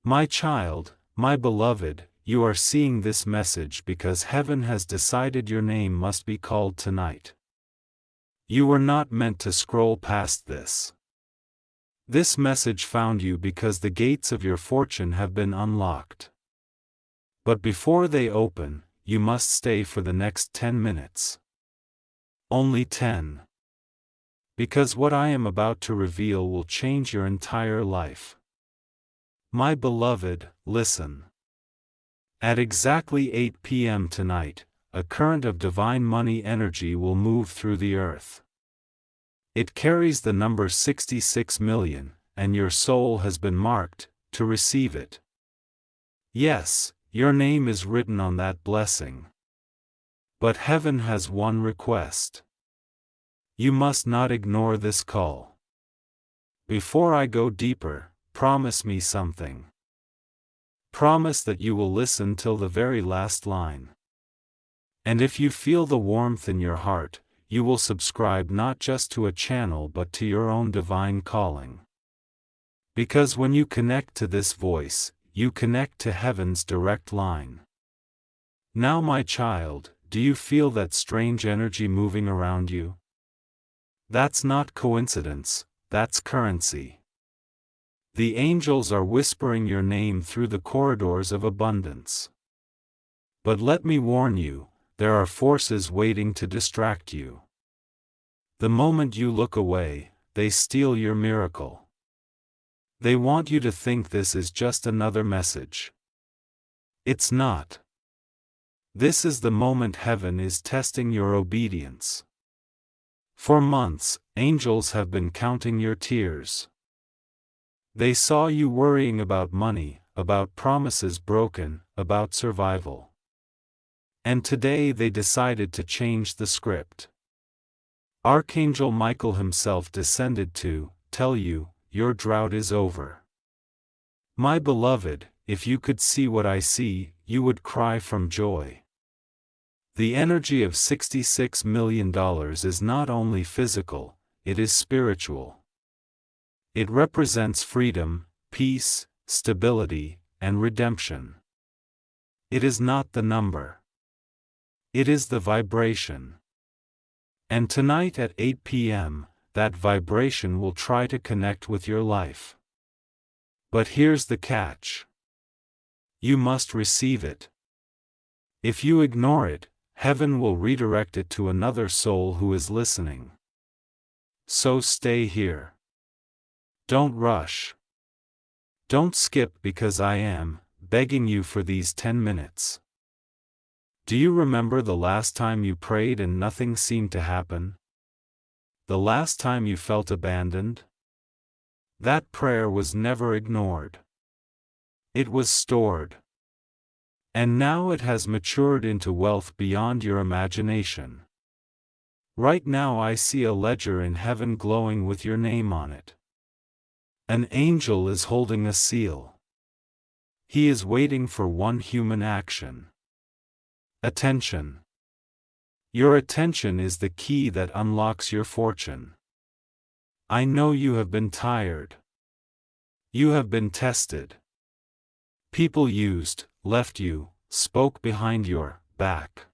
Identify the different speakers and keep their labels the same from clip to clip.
Speaker 1: My child, my beloved, you are seeing this message because heaven has decided your name must be called tonight. You were not meant to scroll past this. This message found you because the gates of your fortune have been unlocked. But before they open, you must stay for the next 10 minutes. Only 10. Because what I am about to reveal will change your entire life. My beloved, listen. At exactly 8 p.m. tonight, a current of divine money energy will move through the earth. It carries the number 66 million, and your soul has been marked to receive it. Yes, your name is written on that blessing. But heaven has one request. You must not ignore this call. Before I go deeper, promise me something. Promise that you will listen till the very last line. And if you feel the warmth in your heart, you will subscribe not just to a channel but to your own divine calling. Because when you connect to this voice, you connect to heaven's direct line. Now, my child, do you feel that strange energy moving around you? That's not coincidence, that's currency. The angels are whispering your name through the corridors of abundance. But let me warn you, there are forces waiting to distract you. The moment you look away, they steal your miracle. They want you to think this is just another message. It's not. This is the moment heaven is testing your obedience. For months, angels have been counting your tears. They saw you worrying about money, about promises broken, about survival. And today they decided to change the script. Archangel Michael himself descended to tell you, your drought is over. My beloved, if you could see what I see, you would cry from joy. The energy of $66 million is not only physical, it is spiritual. It represents freedom, peace, stability, and redemption. It is not the number. It is the vibration. And tonight at 8 p.m., that vibration will try to connect with your life. But here's the catch. You must receive it. If you ignore it, heaven will redirect it to another soul who is listening. So stay here. Don't rush. Don't skip because I am begging you for these 10 minutes. Do you remember the last time you prayed and nothing seemed to happen? The last time you felt abandoned? That prayer was never ignored. It was stored. And now it has matured into wealth beyond your imagination. Right now I see a ledger in heaven glowing with your name on it. An angel is holding a seal. He is waiting for one human action. Attention. Your attention is the key that unlocks your fortune. I know you have been tired. You have been tested. People used, left you, spoke behind your back.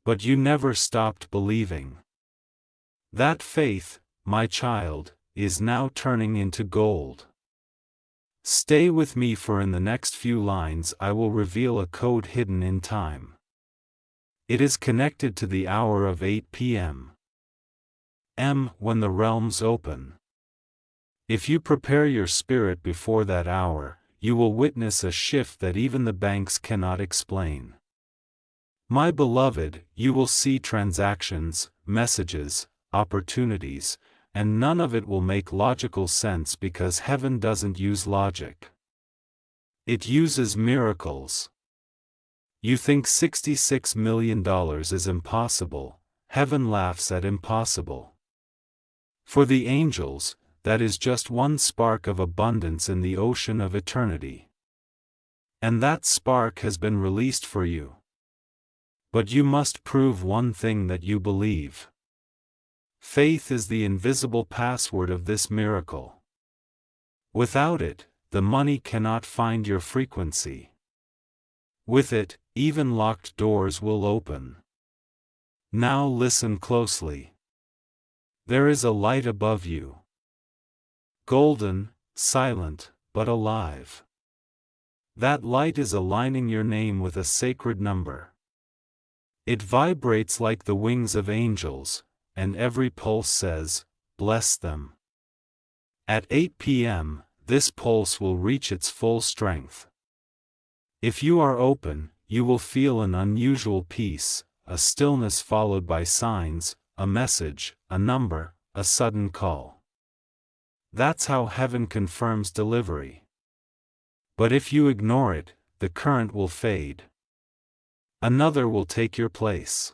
Speaker 1: But you never stopped believing. That faith, my child, is now turning into gold. Stay with me, for in the next few lines I will reveal a code hidden in time. It is connected to the hour of 8 p.m. when the realms open. If you prepare your spirit before that hour, you will witness a shift that even the banks cannot explain. My beloved, you will see transactions, messages, opportunities, and none of it will make logical sense because heaven doesn't use logic. It uses miracles. You think $66 million is impossible, heaven laughs at impossible. For the angels, that is just one spark of abundance in the ocean of eternity. And that spark has been released for you. But you must prove one thing, that you believe. Faith is the invisible password of this miracle. Without it, the money cannot find your frequency. With it, even locked doors will open. Now listen closely. There is a light above you. Golden, silent, but alive. That light is aligning your name with a sacred number. It vibrates like the wings of angels, and every pulse says, "Bless them." At 8 p.m., this pulse will reach its full strength. If you are open, you will feel an unusual peace, a stillness followed by signs, a message, a number, a sudden call. That's how heaven confirms delivery. But if you ignore it, the current will fade. Another will take your place.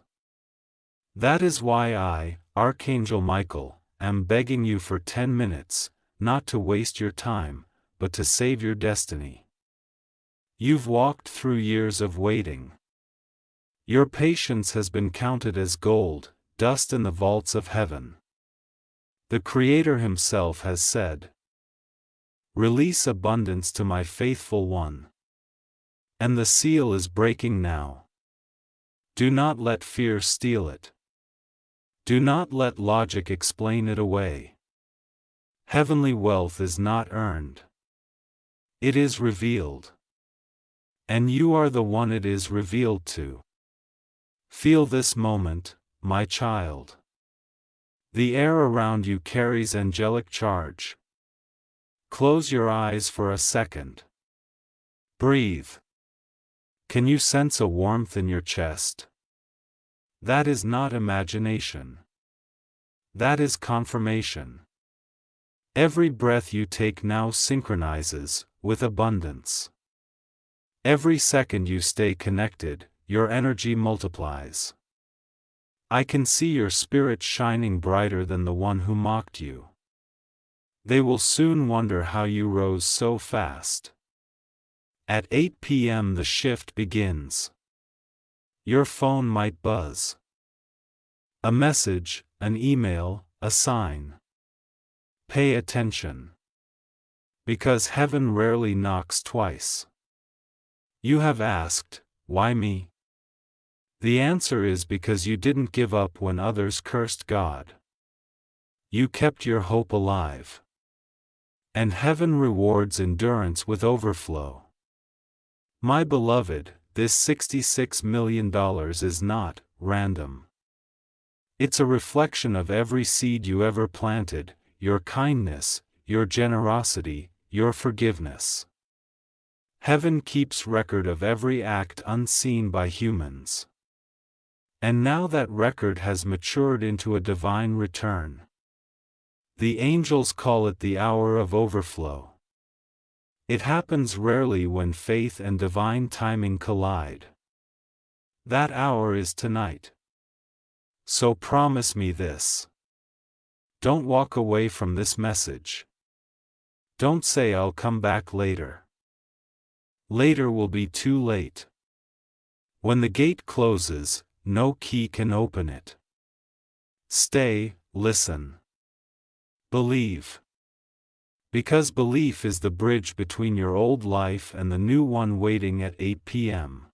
Speaker 1: That is why I, Archangel Michael, am begging you for 10 minutes, not to waste your time, but to save your destiny. You've walked through years of waiting. Your patience has been counted as gold, dust in the vaults of heaven. The Creator Himself has said, "Release abundance to my faithful one." And the seal is breaking now. Do not let fear steal it. Do not let logic explain it away. Heavenly wealth is not earned. It is revealed. And you are the one it is revealed to. Feel this moment, my child. The air around you carries angelic charge. Close your eyes for a second. Breathe. Can you sense a warmth in your chest? That is not imagination. That is confirmation. Every breath you take now synchronizes with abundance. Every second you stay connected, your energy multiplies. I can see your spirit shining brighter than the one who mocked you. They will soon wonder how you rose so fast. At 8 p.m. the shift begins. Your phone might buzz. A message, an email, a sign. Pay attention. Because heaven rarely knocks twice. You have asked, why me? The answer is because you didn't give up when others cursed God. You kept your hope alive. And heaven rewards endurance with overflow. My beloved, this $66 million is not random. It's a reflection of every seed you ever planted, your kindness, your generosity, your forgiveness. Heaven keeps record of every act unseen by humans. And now that record has matured into a divine return. The angels call it the hour of overflow. It happens rarely when faith and divine timing collide. That hour is tonight. So promise me this. Don't walk away from this message. Don't say I'll come back later. Later will be too late. When the gate closes, no key can open it. Stay, listen. Believe. Because belief is the bridge between your old life and the new one waiting at 8 p.m.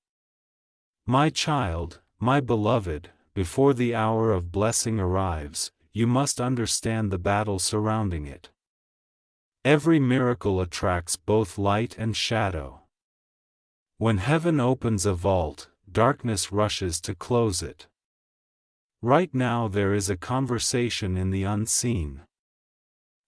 Speaker 1: My child, my beloved, before the hour of blessing arrives, you must understand the battle surrounding it. Every miracle attracts both light and shadow. When heaven opens a vault, darkness rushes to close it. Right now there is a conversation in the unseen.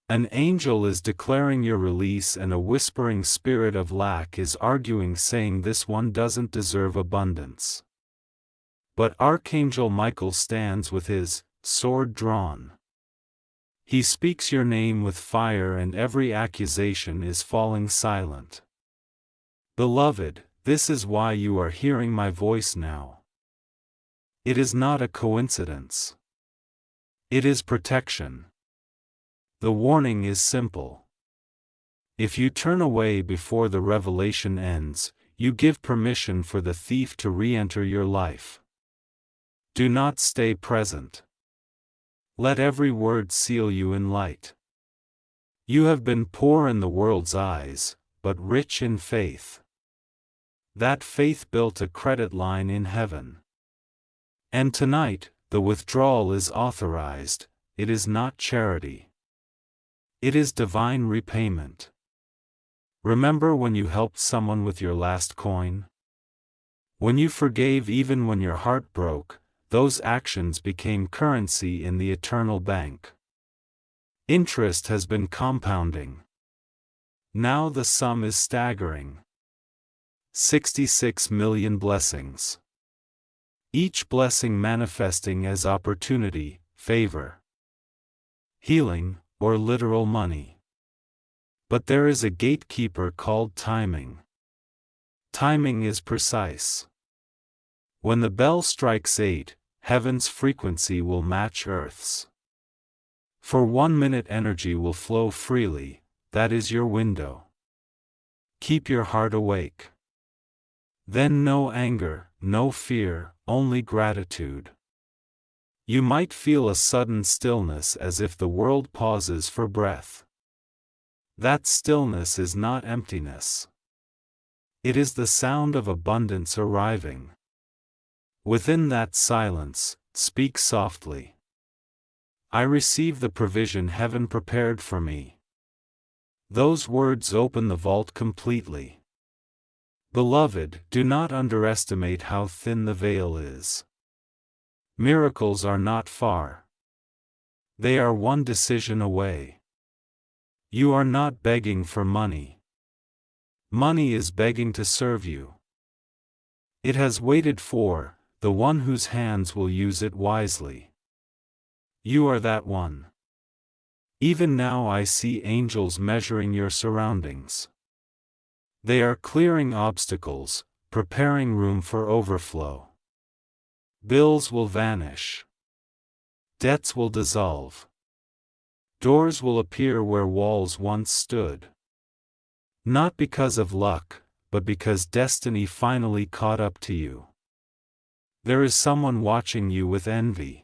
Speaker 1: An angel is declaring your release and a whispering spirit of lack is arguing, saying this one doesn't deserve abundance. But Archangel Michael stands with his sword drawn. He speaks your name with fire and every accusation is falling silent. Beloved, this is why you are hearing my voice now. It is not a coincidence. It is protection. The warning is simple. If you turn away before the revelation ends, you give permission for the thief to re-enter your life. Do not stay present. Let every word seal you in light. You have been poor in the world's eyes, but rich in faith. That faith built a credit line in heaven. And tonight, the withdrawal is authorized. It is not charity. It is divine repayment. Remember when you helped someone with your last coin? When you forgave even when your heart broke, those actions became currency in the eternal bank. Interest has been compounding. Now the sum is staggering. 66 million blessings. Each blessing manifesting as opportunity, favor, healing, or literal money. But there is a gatekeeper called timing. Timing is precise. When the bell strikes 8, heaven's frequency will match Earth's. For 1 minute energy will flow freely, that is your window. Keep your heart awake. Then no anger, no fear, only gratitude. You might feel a sudden stillness as if the world pauses for breath. That stillness is not emptiness. It is the sound of abundance arriving. Within that silence, speak softly. I receive the provision heaven prepared for me. Those words open the vault completely. Beloved, do not underestimate how thin the veil is. Miracles are not far. They are one decision away. You are not begging for money. Money is begging to serve you. It has waited for the one whose hands will use it wisely. You are that one. Even now I see angels measuring your surroundings. They are clearing obstacles, preparing room for overflow. Bills will vanish. Debts will dissolve. Doors will appear where walls once stood. Not because of luck, but because destiny finally caught up to you. There is someone watching you with envy.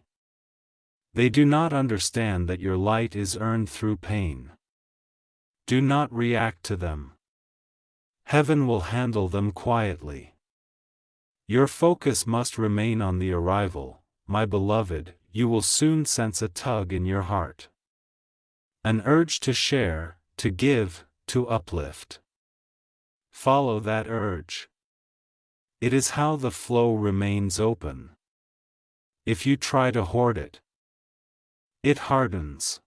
Speaker 1: They do not understand that your light is earned through pain. Do not react to them. Heaven will handle them quietly. Your focus must remain on the arrival, my beloved. You will soon sense a tug in your heart. An urge to share, to give, to uplift. Follow that urge. It is how the flow remains open. If you try to hoard it, it hardens.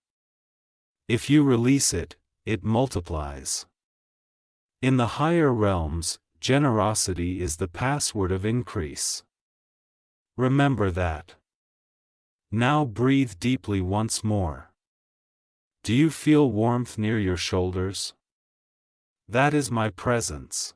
Speaker 1: If you release it, it multiplies. In the higher realms, generosity is the password of increase. Remember that. Now breathe deeply once more. Do you feel warmth near your shoulders? That is my presence.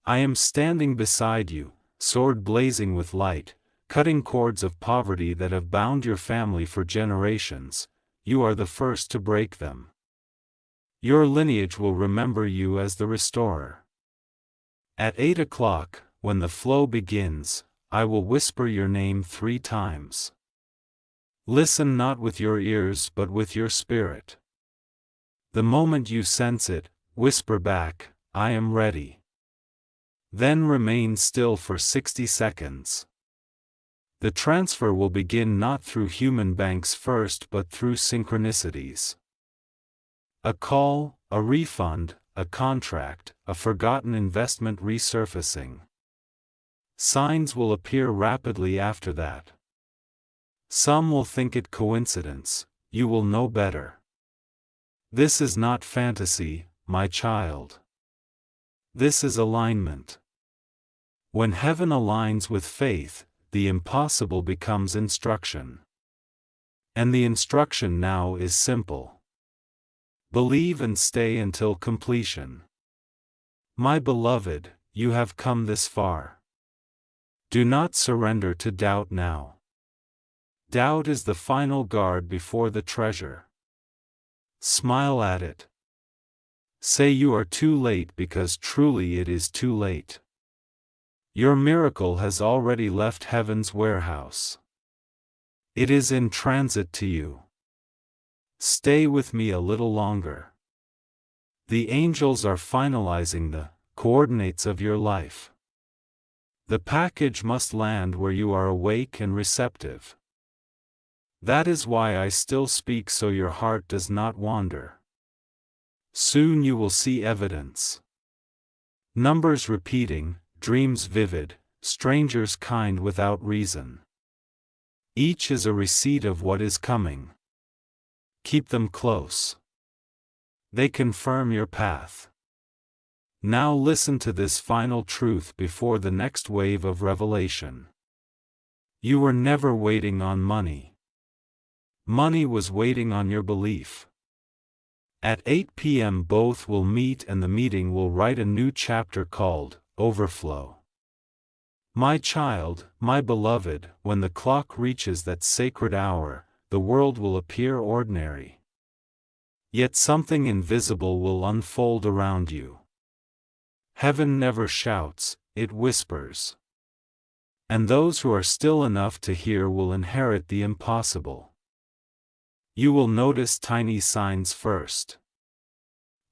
Speaker 1: I am standing beside you, sword blazing with light, cutting cords of poverty that have bound your family for generations. You are the first to break them. Your lineage will remember you as the restorer. At 8 o'clock, when the flow begins, I will whisper your name 3 times. Listen not with your ears but with your spirit. The moment you sense it, whisper back, I am ready. Then remain still for 60 seconds. The transfer will begin not through human banks first but through synchronicities. A call, a refund, a contract, a forgotten investment resurfacing. Signs will appear rapidly after that. Some will think it coincidence, you will know better. This is not fantasy, my child. This is alignment. When heaven aligns with faith, the impossible becomes instruction. And the instruction now is simple. Believe and stay until completion. My beloved, you have come this far. Do not surrender to doubt now. Doubt is the final guard before the treasure. Smile at it. Say you are too late because truly it is too late. Your miracle has already left heaven's warehouse. It is in transit to you. Stay with me a little longer. The angels are finalizing the coordinates of your life. The package must land where you are awake and receptive. That is why I still speak, so your heart does not wander. Soon you will see evidence. Numbers repeating, dreams vivid, strangers kind without reason. Each is a receipt of what is coming. Keep them close. They confirm your path. Now listen to this final truth before the next wave of revelation. You were never waiting on money. Money was waiting on your belief. At 8 p.m. both will meet, and the meeting will write a new chapter called Overflow. My child, my beloved, when the clock reaches that sacred hour, the world will appear ordinary. Yet something invisible will unfold around you. Heaven never shouts, it whispers. And those who are still enough to hear will inherit the impossible. You will notice tiny signs first.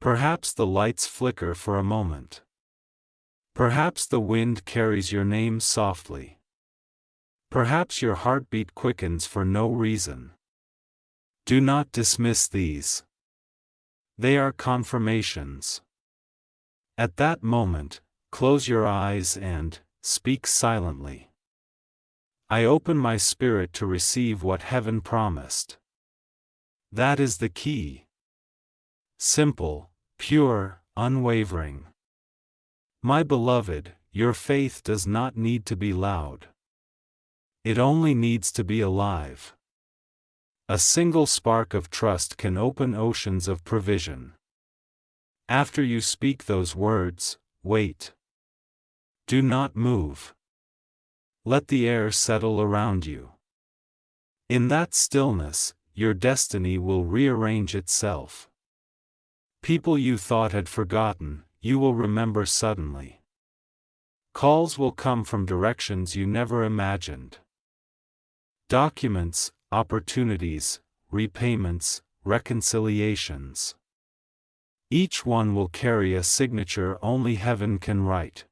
Speaker 1: Perhaps the lights flicker for a moment. Perhaps the wind carries your name softly. Perhaps your heartbeat quickens for no reason. Do not dismiss these. They are confirmations. At that moment, close your eyes and speak silently. I open my spirit to receive what heaven promised. That is the key. Simple, pure, unwavering. My beloved, your faith does not need to be loud. It only needs to be alive. A single spark of trust can open oceans of provision. After you speak those words, wait. Do not move. Let the air settle around you. In that stillness, your destiny will rearrange itself. People you thought had forgotten, you will remember suddenly. Calls will come from directions you never imagined. Documents, opportunities, repayments, reconciliations. Each one will carry a signature only heaven can write.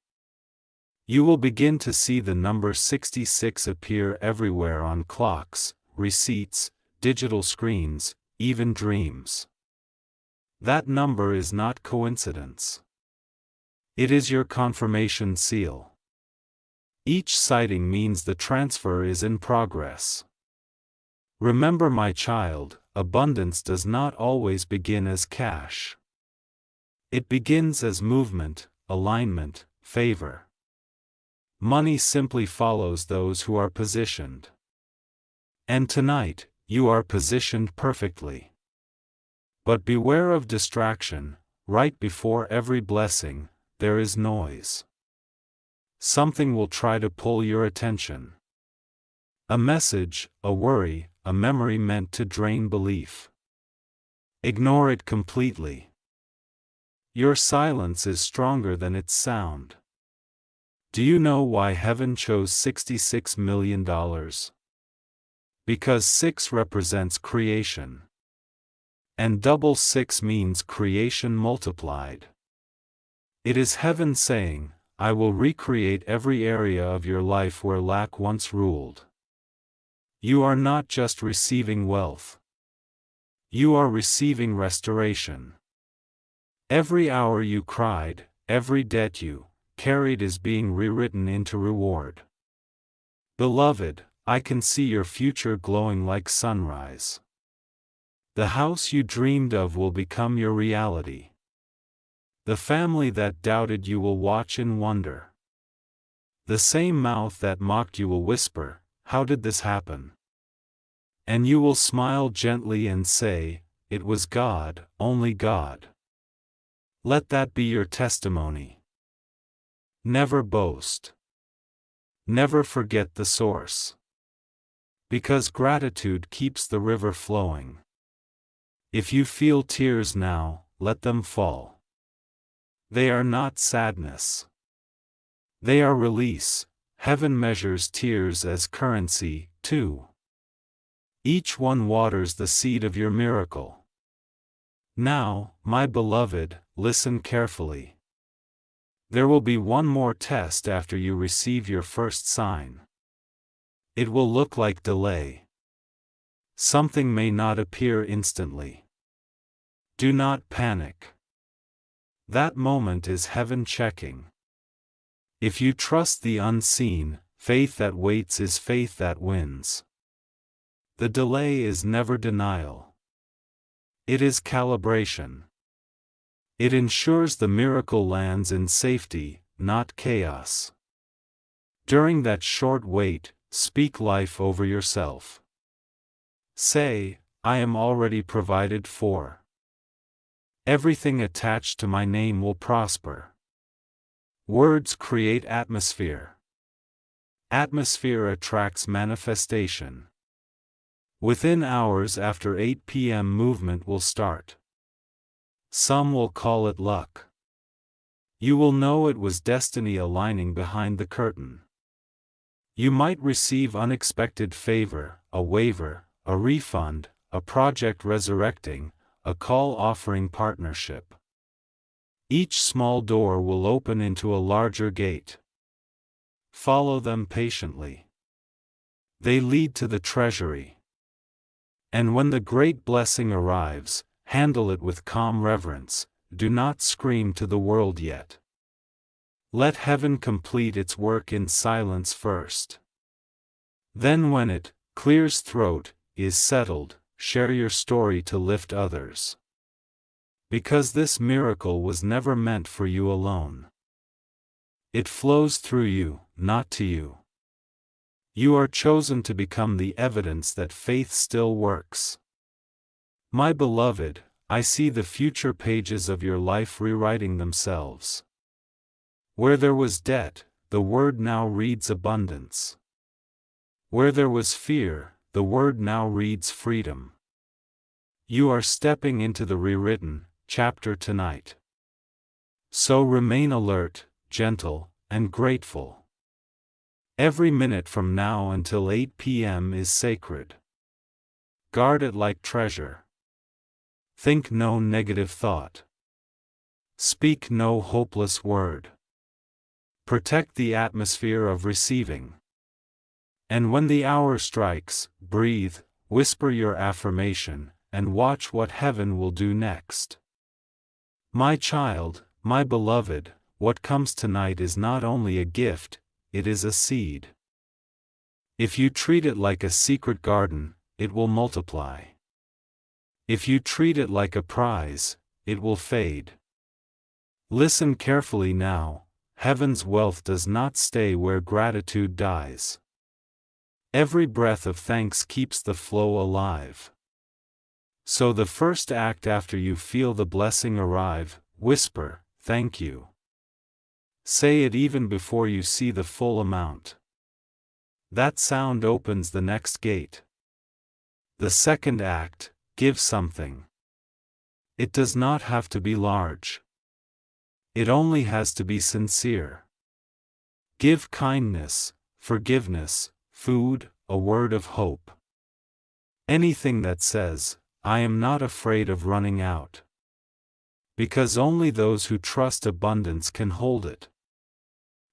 Speaker 1: You will begin to see the number 66 appear everywhere on clocks, receipts, digital screens, even dreams. That number is not coincidence. It is your confirmation seal. Each sighting means the transfer is in progress. Remember, my child, abundance does not always begin as cash. It begins as movement, alignment, favor. Money simply follows those who are positioned. And tonight, you are positioned perfectly. But beware of distraction. Right before every blessing, there is noise. Something will try to pull your attention. A message, a worry, a memory meant to drain belief. Ignore it completely. Your silence is stronger than its sound. Do you know why heaven chose $66 million? Because 6 represents creation. And double 6 means creation multiplied. It is heaven saying, I will recreate every area of your life where lack once ruled. You are not just receiving wealth. You are receiving restoration. Every hour you cried, every debt you carried is being rewritten into reward. Beloved, I can see your future glowing like sunrise. The house you dreamed of will become your reality. The family that doubted you will watch in wonder. The same mouth that mocked you will whisper, how did this happen? And you will smile gently and say, it was God, only God. Let that be your testimony. Never boast. Never forget the source. Because gratitude keeps the river flowing. If you feel tears now, let them fall. They are not sadness. They are release. Heaven measures tears as currency, too. Each one waters the seed of your miracle. Now, my beloved, listen carefully. There will be one more test after you receive your first sign. It will look like delay. Something may not appear instantly. Do not panic. That moment is heaven checking. If you trust the unseen, faith that waits is faith that wins. The delay is never denial. It is calibration. It ensures the miracle lands in safety, not chaos. During that short wait, speak life over yourself. Say, I am already provided for. Everything attached to my name will prosper. Words create atmosphere. Atmosphere attracts manifestation. Within hours after 8 p.m. movement will start. Some will call it luck. You will know it was destiny aligning behind the curtain. You might receive unexpected favor, a waiver, a refund, a project resurrecting, a call offering partnership. Each small door will open into a larger gate. Follow them patiently. They lead to the treasury. And when the great blessing arrives, handle it with calm reverence. Do not scream to the world yet. Let heaven complete its work in silence first. Then when it clears throat, is settled, share your story to lift others. Because this miracle was never meant for you alone. It flows through you, not to you. You are chosen to become the evidence that faith still works. My beloved, I see the future pages of your life rewriting themselves. Where there was debt, the word now reads abundance. Where there was fear, the word now reads freedom. You are stepping into the rewritten chapter tonight. So remain alert, gentle, and grateful. Every minute from now until 8 p.m. is sacred. Guard it like treasure. Think no negative thought. Speak no hopeless word. Protect the atmosphere of receiving. And when the hour strikes, breathe, whisper your affirmation, and watch what heaven will do next. My child, my beloved, what comes tonight is not only a gift, it is a seed. If you treat it like a secret garden, it will multiply. If you treat it like a prize, it will fade. Listen carefully now, heaven's wealth does not stay where gratitude dies. Every breath of thanks keeps the flow alive. So the first act after you feel the blessing arrive, whisper, thank you. Say it even before you see the full amount. That sound opens the next gate. The second act, give something. It does not have to be large. It only has to be sincere. Give kindness, forgiveness, food, a word of hope. Anything that says, I am not afraid of running out. Because only those who trust abundance can hold it.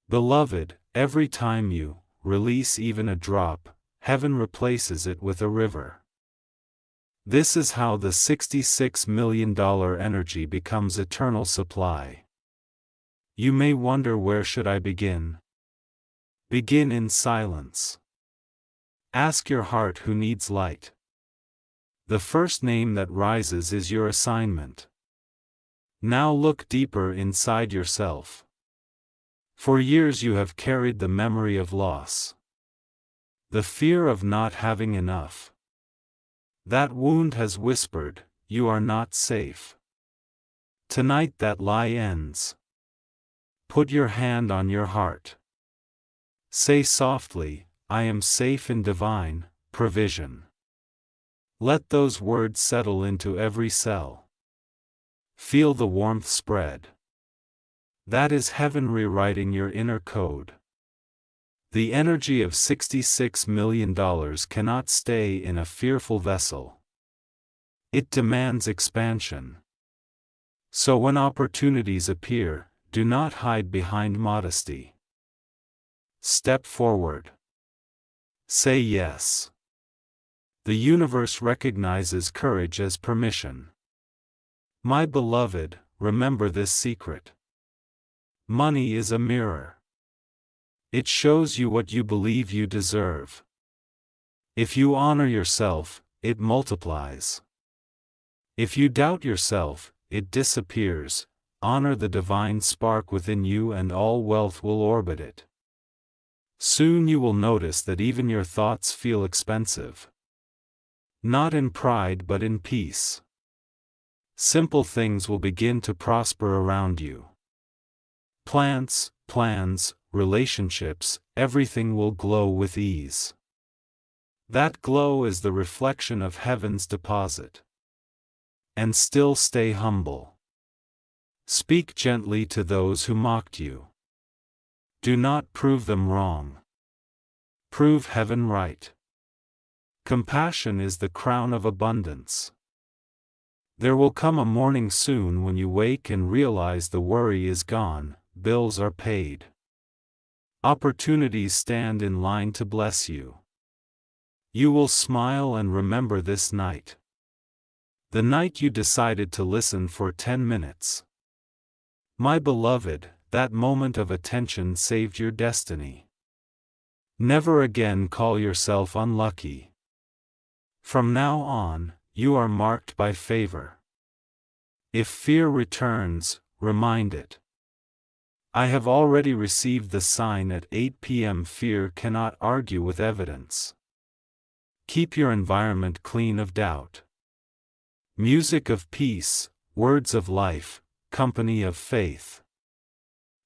Speaker 1: Beloved, every time you release even a drop, heaven replaces it with a river. This is how the $66 million energy becomes eternal supply. You may wonder, where should I begin? Begin in silence. Ask your heart who needs light. The first name that rises is your assignment. Now look deeper inside yourself. For years you have carried the memory of loss. The fear of not having enough. That wound has whispered, you are not safe. Tonight that lie ends. Put your hand on your heart. Say softly, I am safe in divine provision. Let those words settle into every cell. Feel the warmth spread. That is heaven rewriting your inner code. The energy of $66 million cannot stay in a fearful vessel. It demands expansion. So when opportunities appear, do not hide behind modesty. Step forward. Say yes. The universe recognizes courage as permission. My beloved, remember this secret. Money is a mirror. It shows you what you believe you deserve. If you honor yourself, it multiplies. If you doubt yourself, it disappears. Honor the divine spark within you and all wealth will orbit it. Soon you will notice that even your thoughts feel expensive. Not in pride but in peace. Simple things will begin to prosper around you. Plants, plans, relationships, everything will glow with ease. That glow is the reflection of heaven's deposit. And still stay humble. Speak gently to those who mocked you. Do not prove them wrong. Prove heaven right. Compassion is the crown of abundance. There will come a morning soon when you wake and realize the worry is gone, bills are paid. Opportunities stand in line to bless you. You will smile and remember this night. The night you decided to listen for 10 minutes. My beloved, that moment of attention saved your destiny. Never again call yourself unlucky. From now on, you are marked by favor. If fear returns, remind it. I have already received the sign at 8 p.m. Fear cannot argue with evidence. Keep your environment clean of doubt. Music of peace, words of life, company of faith.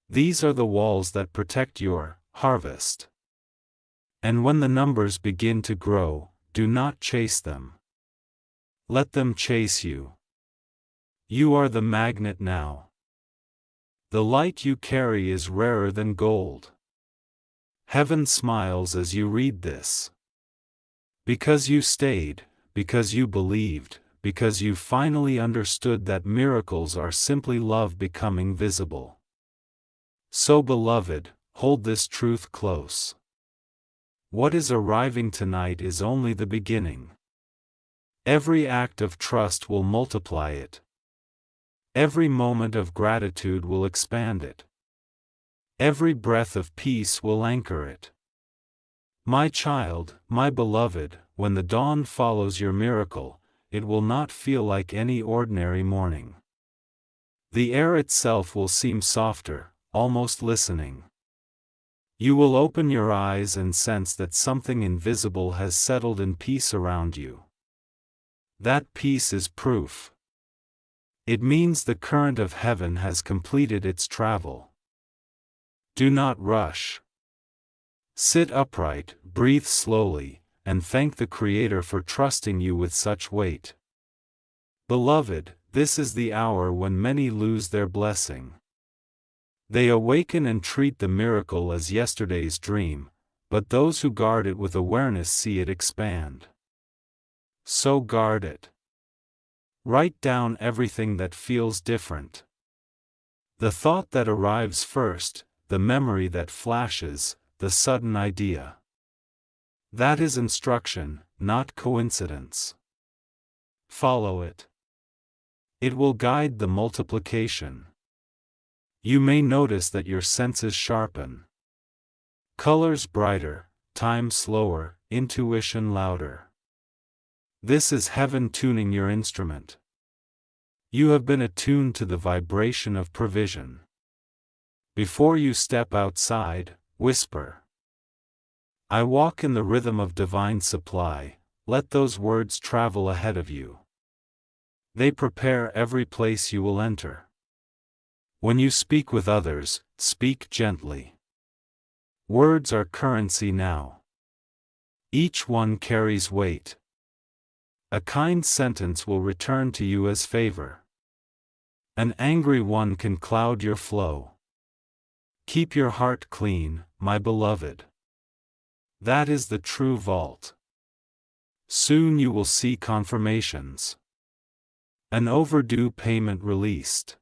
Speaker 1: These are the walls that protect your harvest. And when the numbers begin to grow, do not chase them. Let them chase you. You are the magnet now. The light you carry is rarer than gold. Heaven smiles as you read this. Because you stayed, because you believed, because you finally understood that miracles are simply love becoming visible. So beloved, hold this truth close. What is arriving tonight is only the beginning. Every act of trust will multiply it. Every moment of gratitude will expand it. Every breath of peace will anchor it. My child, my beloved, when the dawn follows your miracle, it will not feel like any ordinary morning. The air itself will seem softer, almost listening. You will open your eyes and sense that something invisible has settled in peace around you. That peace is proof. It means the current of heaven has completed its travel. Do not rush. Sit upright, breathe slowly, and thank the Creator for trusting you with such weight. Beloved, this is the hour when many lose their blessing. They awaken and treat the miracle as yesterday's dream, but those who guard it with awareness see it expand. So guard it. Write down everything that feels different. The thought that arrives first, the memory that flashes, the sudden idea. That is instruction, not coincidence. Follow it. It will guide the multiplication. You may notice that your senses sharpen. Colors brighter, time slower, intuition louder. This is heaven tuning your instrument. You have been attuned to the vibration of provision. Before you step outside, whisper. I walk in the rhythm of divine supply, let those words travel ahead of you. They prepare every place you will enter. When you speak with others, speak gently. Words are currency now. Each one carries weight. A kind sentence will return to you as favor. An angry one can cloud your flow. Keep your heart clean, my beloved. That is the true vault. Soon you will see confirmations. An overdue payment released.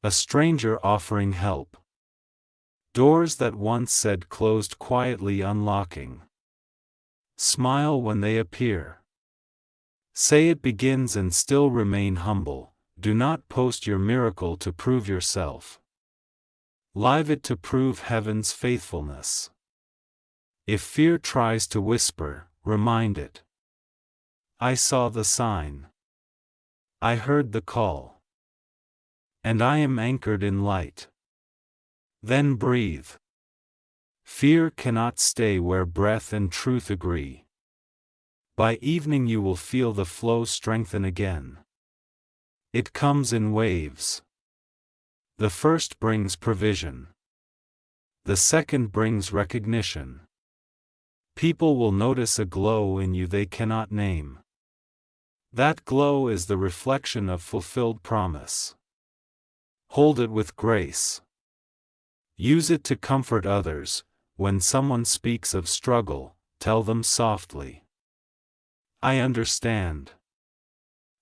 Speaker 1: A stranger offering help. Doors that once said closed quietly unlocking. Smile when they appear. Say it begins and still remain humble. Do not post your miracle to prove yourself. Live it to prove heaven's faithfulness. If fear tries to whisper, remind it. I saw the sign. I heard the call. And I am anchored in light. Then breathe. Fear cannot stay where breath and truth agree. By evening you will feel the flow strengthen again. It comes in waves. The first brings provision. The second brings recognition. People will notice a glow in you they cannot name. That glow is the reflection of fulfilled promise. Hold it with grace. Use it to comfort others. When someone speaks of struggle, tell them softly, I understand.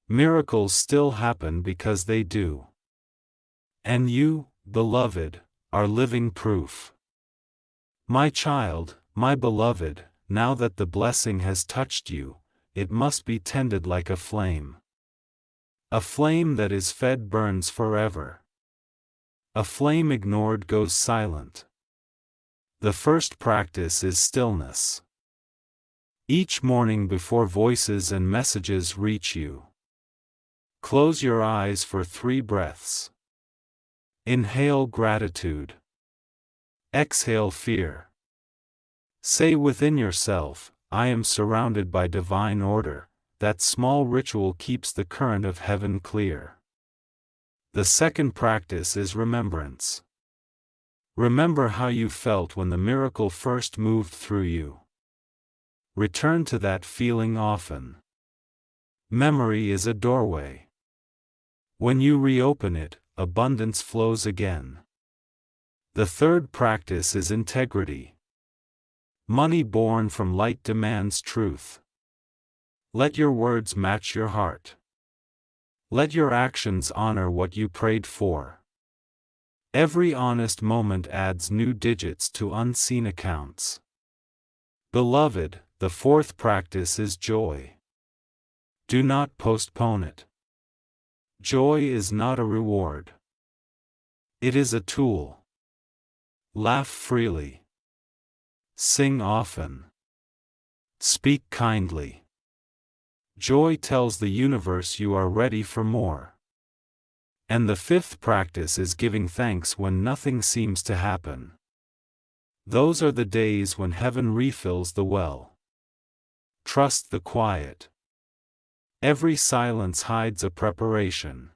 Speaker 1: Miracles still happen because they do. And you, beloved, are living proof. My child, my beloved, now that the blessing has touched you, it must be tended like a flame. A flame that is fed burns forever. A flame ignored goes silent. The first practice is stillness. Each morning before voices and messages reach you, close your eyes for 3 breaths. Inhale gratitude. Exhale fear. Say within yourself, I am surrounded by divine order. That small ritual keeps the current of heaven clear. The second practice is remembrance. Remember how you felt when the miracle first moved through you. Return to that feeling often. Memory is a doorway. When you reopen it, abundance flows again. The third practice is integrity. Money born from light demands truth. Let your words match your heart. Let your actions honor what you prayed for. Every honest moment adds new digits to unseen accounts. Beloved, the fourth practice is joy. Do not postpone it. Joy is not a reward. It is a tool. Laugh freely. Sing often. Speak kindly. Joy tells the universe you are ready for more. And the fifth practice is giving thanks when nothing seems to happen. Those are the days when heaven refills the well. Trust the quiet. Every silence hides a preparation.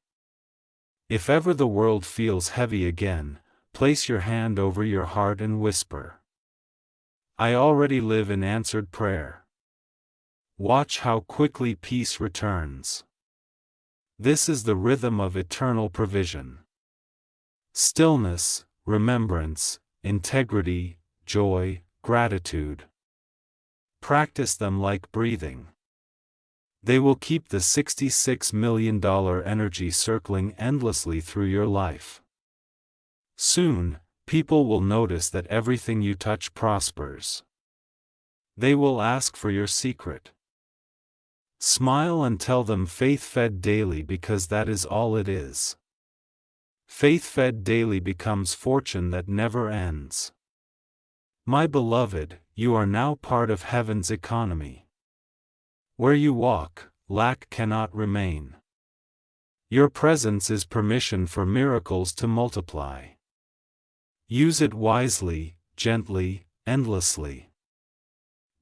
Speaker 1: If ever the world feels heavy again, place your hand over your heart and whisper, I already live in answered prayer. Watch how quickly peace returns. This is the rhythm of eternal provision. Stillness, remembrance, integrity, joy, gratitude. Practice them like breathing. They will keep the $66 million energy circling endlessly through your life. Soon, people will notice that everything you touch prospers. They will ask for your secret. Smile and tell them faith-fed daily because that is all it is. Faith-fed daily becomes fortune that never ends. My beloved, you are now part of heaven's economy. Where you walk, lack cannot remain. Your presence is permission for miracles to multiply. Use it wisely, gently, endlessly.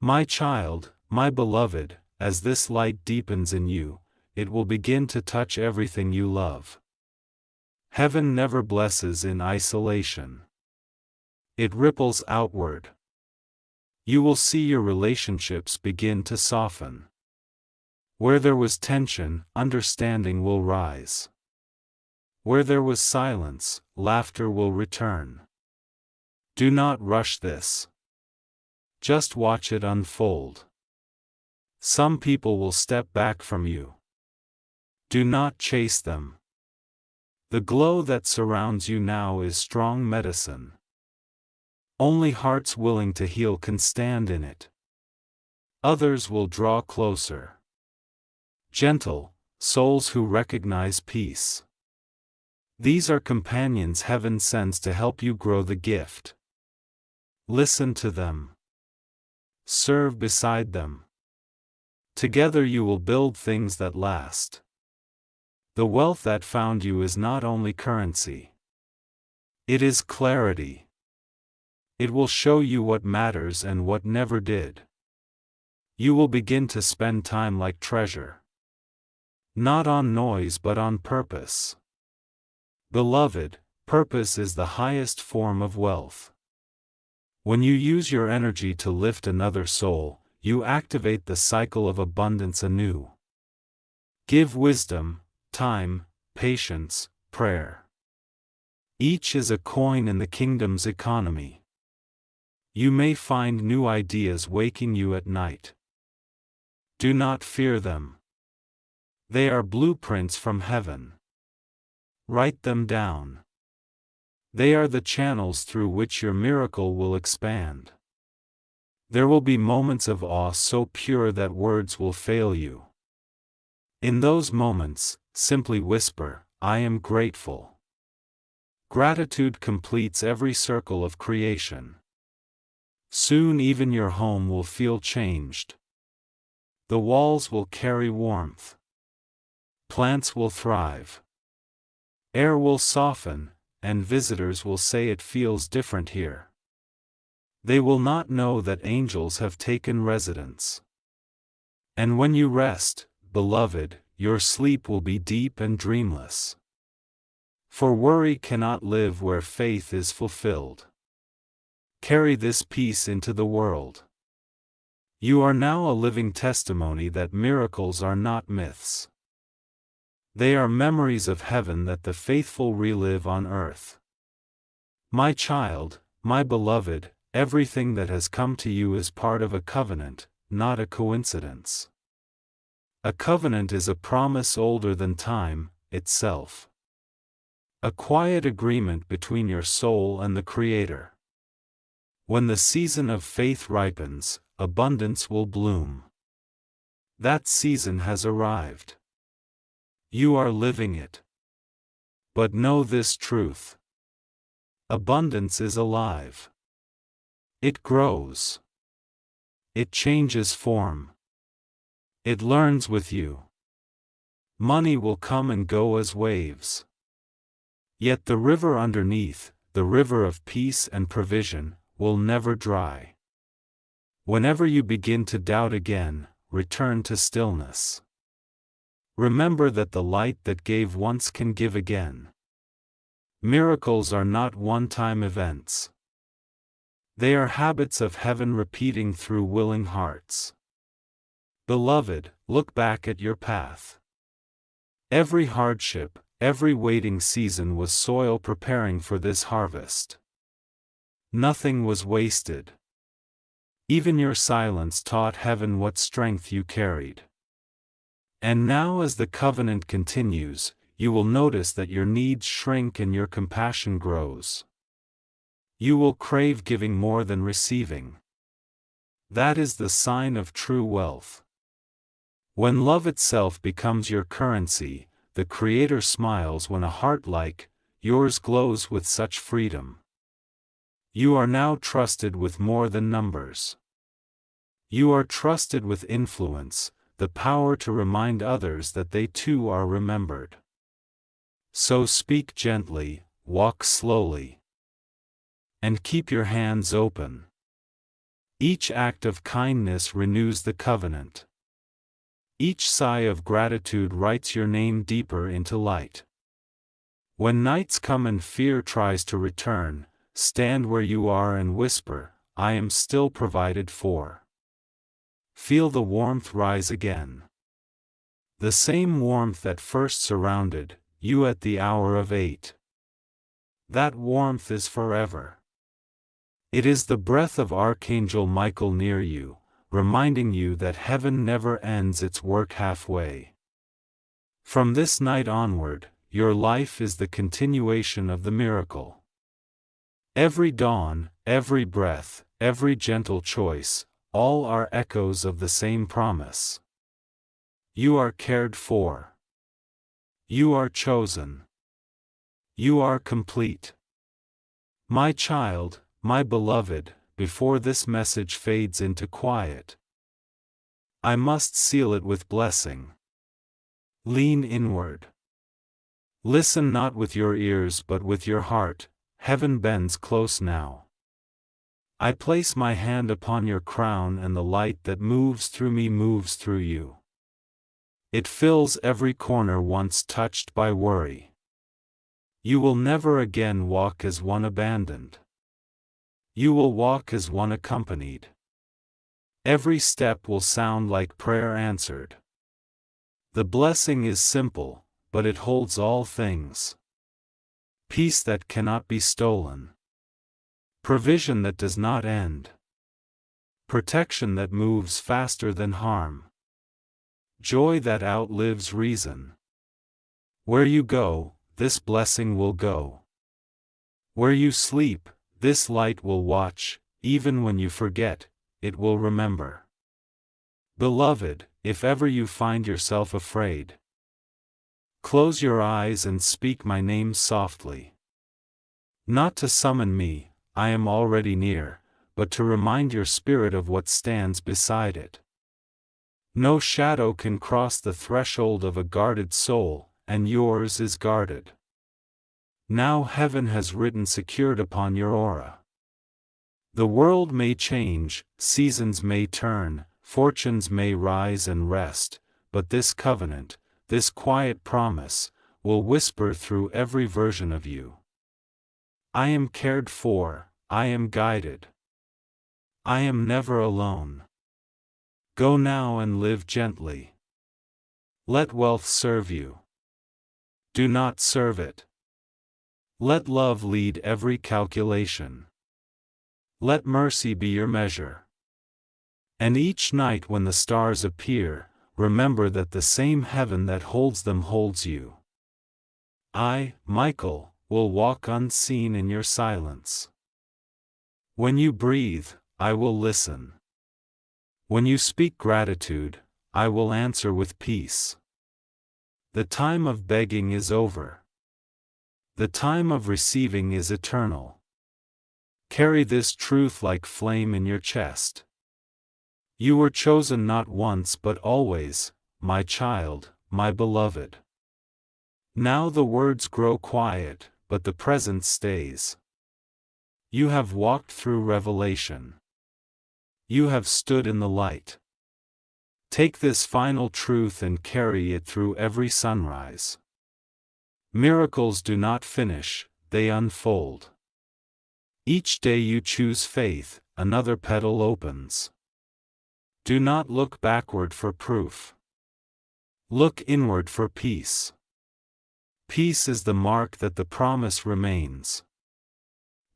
Speaker 1: My child, my beloved, as this light deepens in you, it will begin to touch everything you love. Heaven never blesses in isolation. It ripples outward. You will see your relationships begin to soften. Where there was tension, understanding will rise. Where there was silence, laughter will return. Do not rush this. Just watch it unfold. Some people will step back from you. Do not chase them. The glow that surrounds you now is strong medicine. Only hearts willing to heal can stand in it. Others will draw closer. Gentle souls who recognize peace. These are companions heaven sends to help you grow the gift. Listen to them. Serve beside them. Together you will build things that last. The wealth that found you is not only currency. It is clarity. It will show you what matters and what never did. You will begin to spend time like treasure. Not on noise but on purpose. Beloved, purpose is the highest form of wealth. When you use your energy to lift another soul, you activate the cycle of abundance anew. Give wisdom, time, patience, prayer. Each is a coin in the kingdom's economy. You may find new ideas waking you at night. Do not fear them. They are blueprints from heaven. Write them down. They are the channels through which your miracle will expand. There will be moments of awe so pure that words will fail you. In those moments, simply whisper, "I am grateful." Gratitude completes every circle of creation. Soon even your home will feel changed. The walls will carry warmth. Plants will thrive. Air will soften, and visitors will say it feels different here. They will not know that angels have taken residence. And when you rest, beloved, your sleep will be deep and dreamless. For worry cannot live where faith is fulfilled. Carry this peace into the world. You are now a living testimony that miracles are not myths. They are memories of heaven that the faithful relive on earth. My child, my beloved, everything that has come to you is part of a covenant, not a coincidence. A covenant is a promise older than time itself. A quiet agreement between your soul and the Creator. When the season of faith ripens, abundance will bloom. That season has arrived. You are living it. But know this truth. Abundance is alive. It grows. It changes form. It learns with you. Money will come and go as waves. Yet the river underneath, the river of peace and provision, will never dry. Whenever you begin to doubt again, return to stillness. Remember that the light that gave once can give again. Miracles are not one-time events. They are habits of heaven repeating through willing hearts. Beloved, look back at your path. Every hardship, every waiting season was soil preparing for this harvest. Nothing was wasted. Even your silence taught heaven what strength you carried. And now as the covenant continues, you will notice that your needs shrink and your compassion grows. You will crave giving more than receiving. That is the sign of true wealth. When love itself becomes your currency, the Creator smiles when a heart like yours glows with such freedom. You are now trusted with more than numbers. You are trusted with influence, the power to remind others that they too are remembered. So speak gently, walk slowly, and keep your hands open. Each act of kindness renews the covenant. Each sigh of gratitude writes your name deeper into light. When nights come and fear tries to return, stand where you are and whisper, "I am still provided for." Feel the warmth rise again. The same warmth that first surrounded you at the hour of 8. That warmth is forever. It is the breath of Archangel Michael near you, reminding you that heaven never ends its work halfway. From this night onward, your life is the continuation of the miracle. Every dawn, every breath, every gentle choice, all are echoes of the same promise. You are cared for. You are chosen. You are complete. My child, my beloved, before this message fades into quiet, I must seal it with blessing. Lean inward. Listen not with your ears but with your heart. Heaven bends close now. I place my hand upon your crown and the light that moves through me moves through you. It fills every corner once touched by worry. You will never again walk as one abandoned. You will walk as one accompanied. Every step will sound like prayer answered. The blessing is simple, but it holds all things. Peace that cannot be stolen. Provision that does not end. Protection that moves faster than harm. Joy that outlives reason. Where you go, this blessing will go. Where you sleep, this light will watch. Even when you forget, it will remember. Beloved, if ever you find yourself afraid, close your eyes and speak my name softly. Not to summon me, I am already near, but to remind your spirit of what stands beside it. No shadow can cross the threshold of a guarded soul, and yours is guarded. Now heaven has written secured upon your aura. The world may change, seasons may turn, fortunes may rise and rest, but this covenant, this quiet promise, will whisper through every version of you. I am cared for, I am guided. I am never alone. Go now and live gently. Let wealth serve you. Do not serve it. Let love lead every calculation. Let mercy be your measure. And each night when the stars appear, remember that the same heaven that holds them holds you. I, Michael, will walk unseen in your silence. When you breathe, I will listen. When you speak gratitude, I will answer with peace. The time of begging is over. The time of receiving is eternal. Carry this truth like flame in your chest. You were chosen not once but always, my child, my beloved. Now the words grow quiet, but the presence stays. You have walked through revelation. You have stood in the light. Take this final truth and carry it through every sunrise. Miracles do not finish, they unfold. Each day you choose faith, another petal opens. Do not look backward for proof. Look inward for peace. Peace is the mark that the promise remains.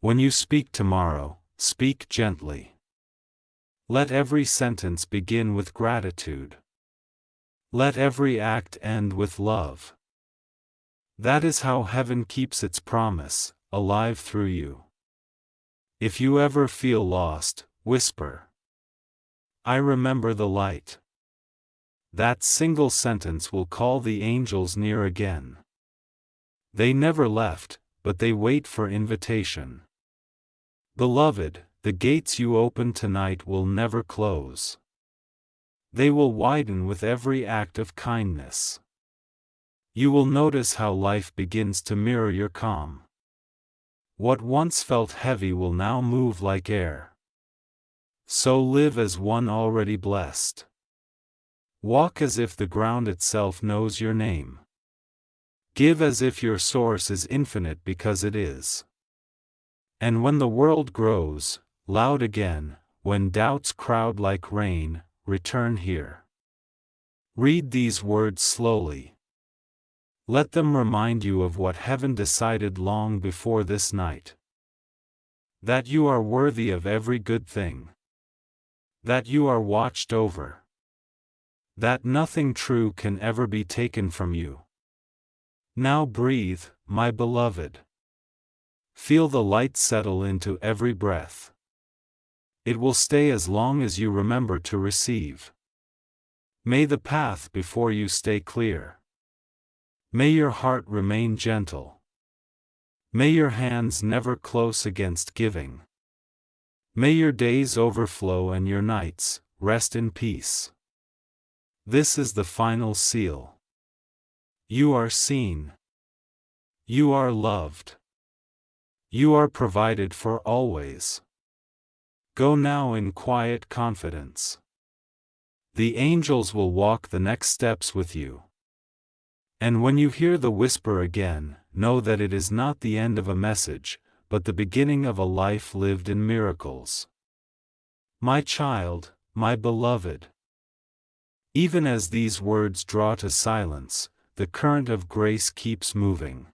Speaker 1: When you speak tomorrow, speak gently. Let every sentence begin with gratitude. Let every act end with love. That is how heaven keeps its promise, alive through you. If you ever feel lost, whisper, I remember the light. That single sentence will call the angels near again. They never left, but they wait for invitation. Beloved, the gates you open tonight will never close. They will widen with every act of kindness. You will notice how life begins to mirror your calm. What once felt heavy will now move like air. So live as one already blessed. Walk as if the ground itself knows your name. Give as if your source is infinite because it is. And when the world grows loud again, when doubts crowd like rain, return here. Read these words slowly. Let them remind you of what heaven decided long before this night. That you are worthy of every good thing. That you are watched over. That nothing true can ever be taken from you. Now breathe, my beloved. Feel the light settle into every breath. It will stay as long as you remember to receive. May the path before you stay clear. May your heart remain gentle. May your hands never close against giving. May your days overflow and your nights rest in peace. This is the final seal. You are seen. You are loved. You are provided for always. Go now in quiet confidence. The angels will walk the next steps with you. And when you hear the whisper again, know that it is not the end of a message, but the beginning of a life lived in miracles. My child, my beloved. Even as these words draw to silence, the current of grace keeps moving.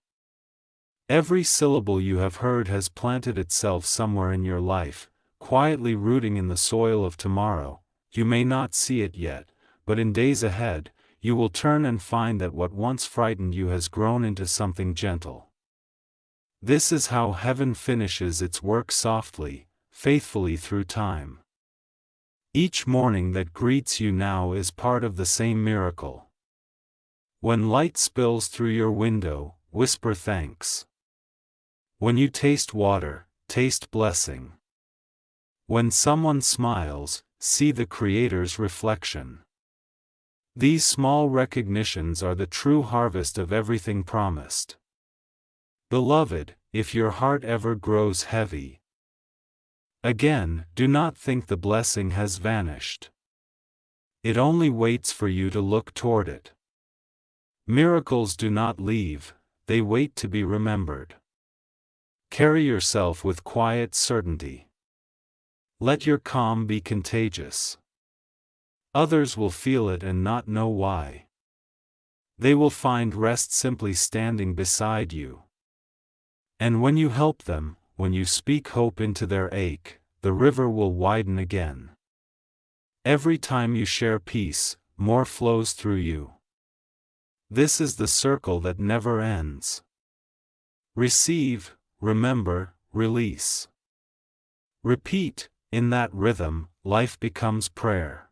Speaker 1: Every syllable you have heard has planted itself somewhere in your life, quietly rooting in the soil of tomorrow. You may not see it yet, but in days ahead, you will turn and find that what once frightened you has grown into something gentle. This is how heaven finishes its work softly, faithfully through time. Each morning that greets you now is part of the same miracle. When light spills through your window, whisper thanks. When you taste water, taste blessing. When someone smiles, see the Creator's reflection. These small recognitions are the true harvest of everything promised. Beloved, if your heart ever grows heavy again, do not think the blessing has vanished. It only waits for you to look toward it. Miracles do not leave, they wait to be remembered. Carry yourself with quiet certainty. Let your calm be contagious. Others will feel it and not know why. They will find rest simply standing beside you. And when you help them, when you speak hope into their ache, the river will widen again. Every time you share peace, more flows through you. This is the circle that never ends. Receive, remember, release. Repeat, in that rhythm, life becomes prayer.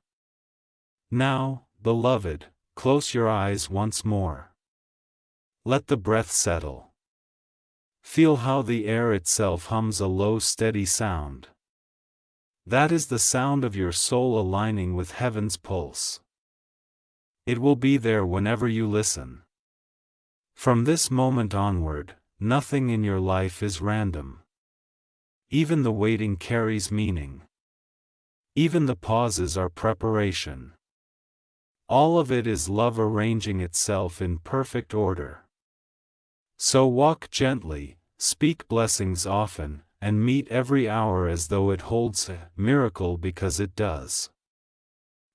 Speaker 1: Now, beloved, close your eyes once more. Let the breath settle. Feel how the air itself hums a low steady sound. That is the sound of your soul aligning with heaven's pulse. It will be there whenever you listen. From this moment onward, nothing in your life is random. Even the waiting carries meaning. Even the pauses are preparation. All of it is love arranging itself in perfect order. So walk gently, speak blessings often, and meet every hour as though it holds a miracle because it does.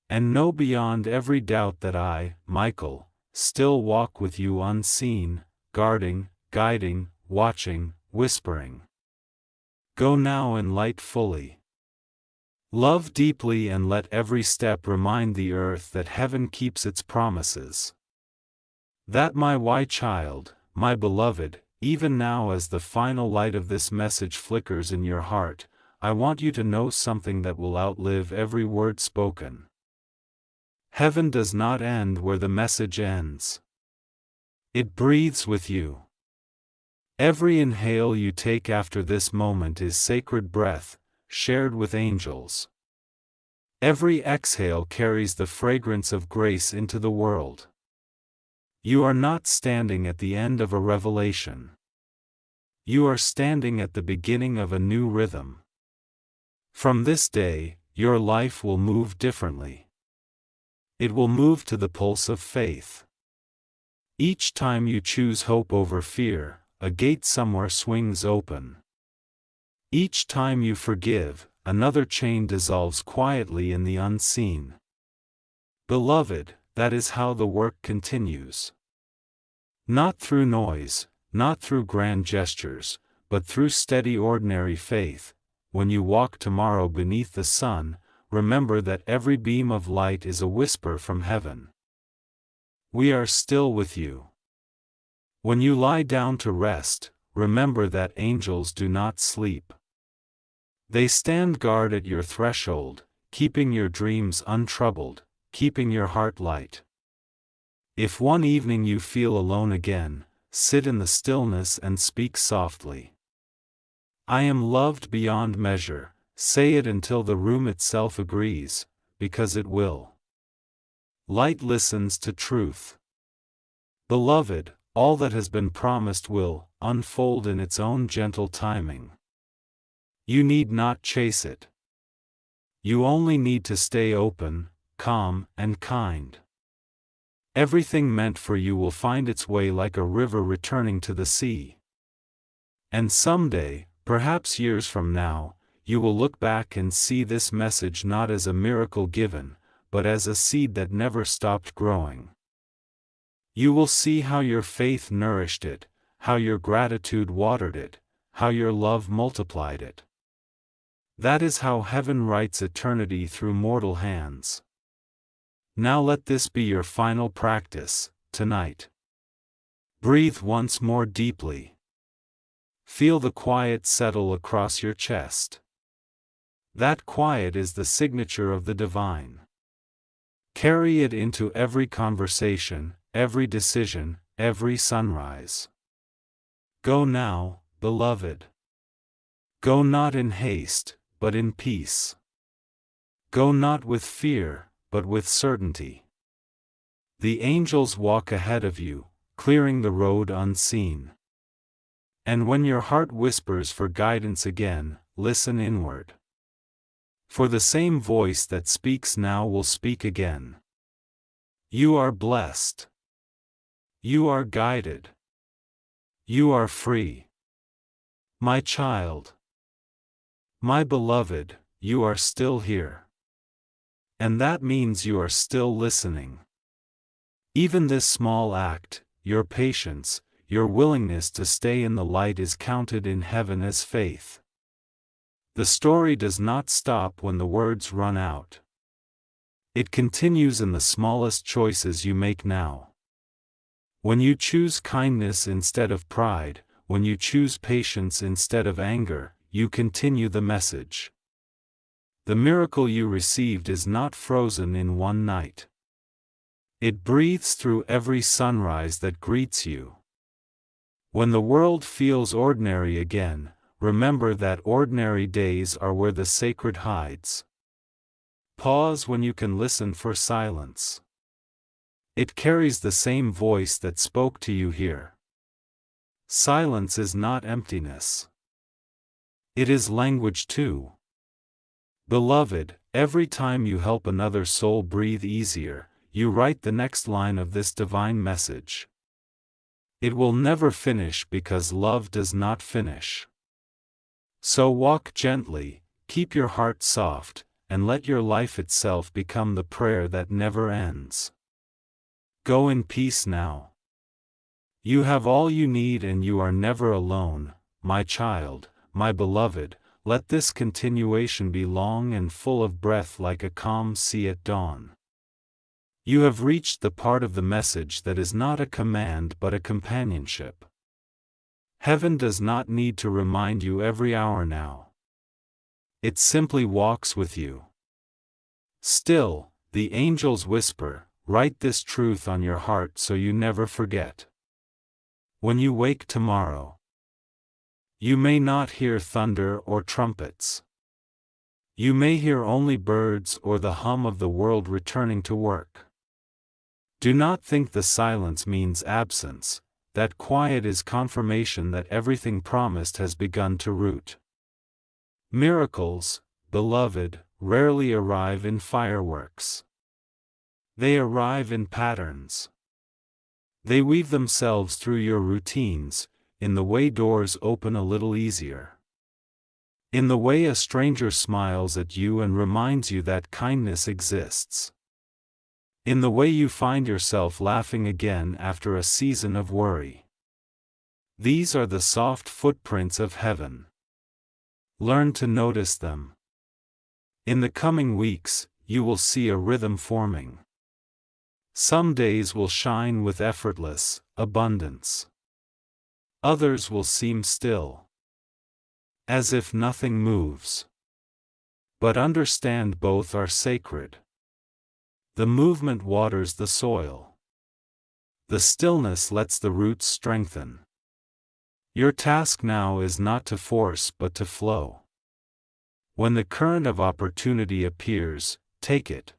Speaker 1: And know beyond every doubt that I, Michael, still walk with you unseen, guarding, guiding, watching, whispering. Go now and light fully. Love deeply and let every step remind the earth that heaven keeps its promises. That my child, my beloved, even now as the final light of this message flickers in your heart, I want you to know something that will outlive every word spoken. Heaven does not end where the message ends. It breathes with you. Every inhale you take after this moment is sacred breath, shared with angels. Every exhale carries the fragrance of grace into the world. You are not standing at the end of a revelation. You are standing at the beginning of a new rhythm. From this day, your life will move differently. It will move to the pulse of faith. Each time you choose hope over fear, a gate somewhere swings open. Each time you forgive, another chain dissolves quietly in the unseen. Beloved, that is how the work continues. Not through noise, not through grand gestures, but through steady ordinary faith. When you walk tomorrow beneath the sun, remember that every beam of light is a whisper from heaven. We are still with you. When you lie down to rest, remember that angels do not sleep. They stand guard at your threshold, keeping your dreams untroubled, keeping your heart light. If one evening you feel alone again, sit in the stillness and speak softly. I am loved beyond measure. Say it until the room itself agrees, because it will. Light listens to truth. Beloved, all that has been promised will unfold in its own gentle timing. You need not chase it. You only need to stay open, calm, and kind. Everything meant for you will find its way like a river returning to the sea. And someday, perhaps years from now, you will look back and see this message not as a miracle given, but as a seed that never stopped growing. You will see how your faith nourished it, how your gratitude watered it, how your love multiplied it. That is how heaven writes eternity through mortal hands. Now let this be your final practice, tonight. Breathe once more deeply. Feel the quiet settle across your chest. That quiet is the signature of the divine. Carry it into every conversation, every decision, every sunrise. Go now, beloved. Go not in haste, but in peace. Go not with fear, but with certainty. The angels walk ahead of you, clearing the road unseen. And when your heart whispers for guidance again, listen inward. For the same voice that speaks now will speak again. You are blessed. You are guided. You are free. My child. My beloved, you are still here. And that means you are still listening. Even this small act, your patience, your willingness to stay in the light is counted in heaven as faith. The story does not stop when the words run out. It continues in the smallest choices you make now. When you choose kindness instead of pride, when you choose patience instead of anger, you continue the message. The miracle you received is not frozen in one night. It breathes through every sunrise that greets you. When the world feels ordinary again, remember that ordinary days are where the sacred hides. Pause when you can listen for silence. It carries the same voice that spoke to you here. Silence is not emptiness. It is language too. Beloved, every time you help another soul breathe easier, you write the next line of this divine message. It will never finish because love does not finish. So walk gently, keep your heart soft, and let your life itself become the prayer that never ends. Go in peace now. You have all you need and you are never alone, my child, my beloved. Let this continuation be long and full of breath like a calm sea at dawn. You have reached the part of the message that is not a command but a companionship. Heaven does not need to remind you every hour now. It simply walks with you. Still, the angels whisper, write this truth on your heart so you never forget. When you wake tomorrow, you may not hear thunder or trumpets. You may hear only birds or the hum of the world returning to work. Do not think the silence means absence. That quiet is confirmation that everything promised has begun to root. Miracles, beloved, rarely arrive in fireworks. They arrive in patterns. They weave themselves through your routines, in the way doors open a little easier. In the way a stranger smiles at you and reminds you that kindness exists. In the way you find yourself laughing again after a season of worry. These are the soft footprints of heaven. Learn to notice them. In the coming weeks, you will see a rhythm forming. Some days will shine with effortless abundance. Others will seem still, as if nothing moves. But understand both are sacred. The movement waters the soil. The stillness lets the roots strengthen. Your task now is not to force but to flow. When the current of opportunity appears, take it.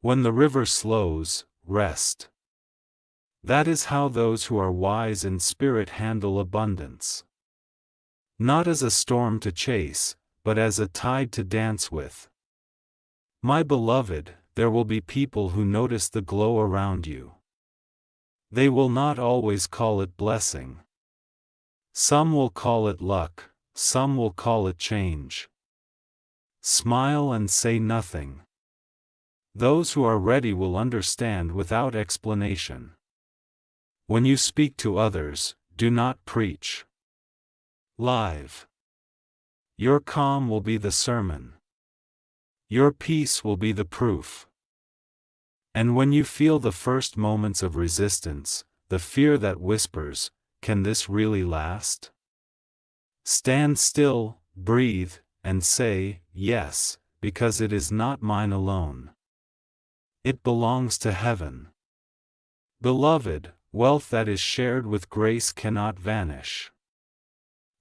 Speaker 1: When the river slows, rest. That is how those who are wise in spirit handle abundance. Not as a storm to chase, but as a tide to dance with. My beloved, there will be people who notice the glow around you. They will not always call it blessing. Some will call it luck, some will call it change. Smile and say nothing. Those who are ready will understand without explanation. When you speak to others, do not preach. Live. Your calm will be the sermon. Your peace will be the proof. And when you feel the first moments of resistance, the fear that whispers, "Can this really last?" stand still, breathe, and say, "Yes, because it is not mine alone. It belongs to heaven." Beloved, wealth that is shared with grace cannot vanish.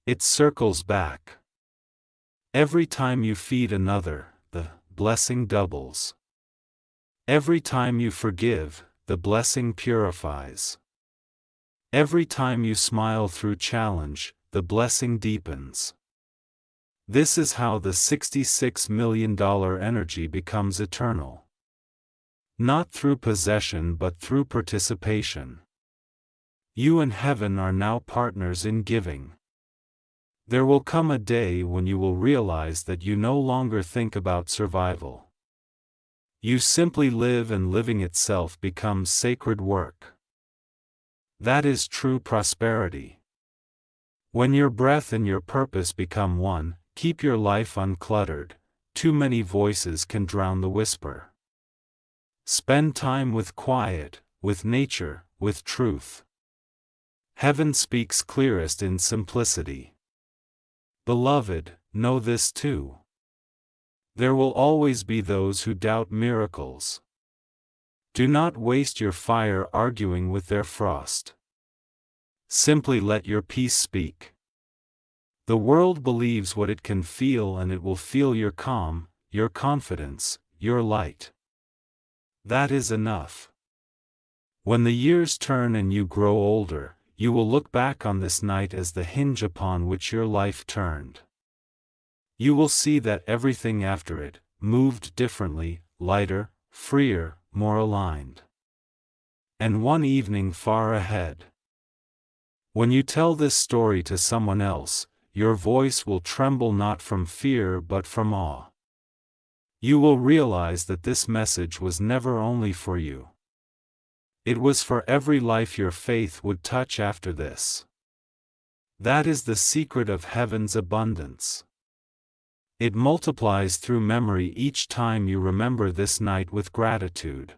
Speaker 1: It circles back. Every time you feed another, the blessing doubles. Every time you forgive, the blessing purifies. Every time you smile through challenge, the blessing deepens. This is how the $66 million energy becomes eternal. Not through possession but through participation. You and heaven are now partners in giving. There will come a day when you will realize that you no longer think about survival. You simply live, and living itself becomes sacred work. That is true prosperity. When your breath and your purpose become one, keep your life uncluttered. Too many voices can drown the whisper. Spend time with quiet, with nature, with truth. Heaven speaks clearest in simplicity. Beloved, know this too. There will always be those who doubt miracles. Do not waste your fire arguing with their frost. Simply let your peace speak. The world believes what it can feel, and it will feel your calm, your confidence, your light. That is enough. When the years turn and you grow older, you will look back on this night as the hinge upon which your life turned. You will see that everything after it moved differently, lighter, freer, more aligned. And one evening far ahead, when you tell this story to someone else, your voice will tremble not from fear but from awe. You will realize that this message was never only for you. It was for every life your faith would touch after this. That is the secret of heaven's abundance. It multiplies through memory each time you remember this night with gratitude.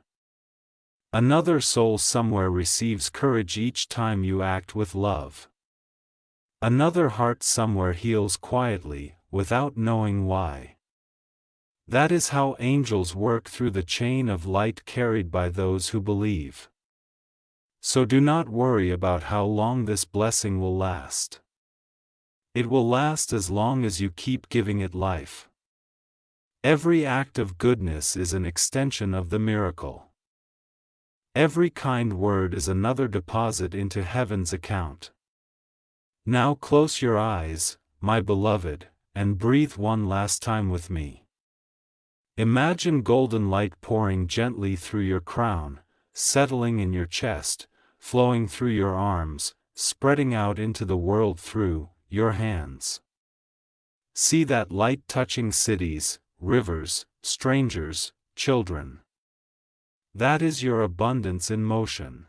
Speaker 1: Another soul somewhere receives courage each time you act with love. Another heart somewhere heals quietly, without knowing why. That is how angels work through the chain of light carried by those who believe. So do not worry about how long this blessing will last. It will last as long as you keep giving it life. Every act of goodness is an extension of the miracle. Every kind word is another deposit into heaven's account. Now close your eyes, my beloved, and breathe one last time with me. Imagine golden light pouring gently through your crown, settling in your chest, flowing through your arms, spreading out into the world through your hands. See that light touching cities, rivers, strangers, children. That is your abundance in motion.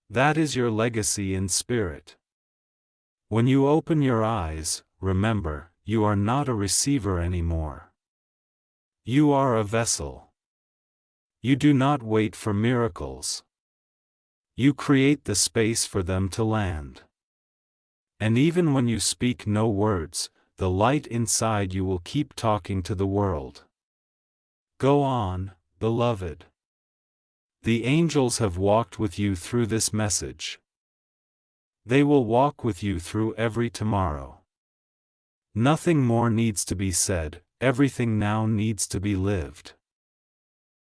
Speaker 1: That is your legacy in spirit. When you open your eyes, remember, you are not a receiver anymore. You are a vessel. You do not wait for miracles. You create the space for them to land. And even when you speak no words, the light inside you will keep talking to the world. Go on, beloved. The angels have walked with you through this message. They will walk with you through every tomorrow. Nothing more needs to be said, everything now needs to be lived.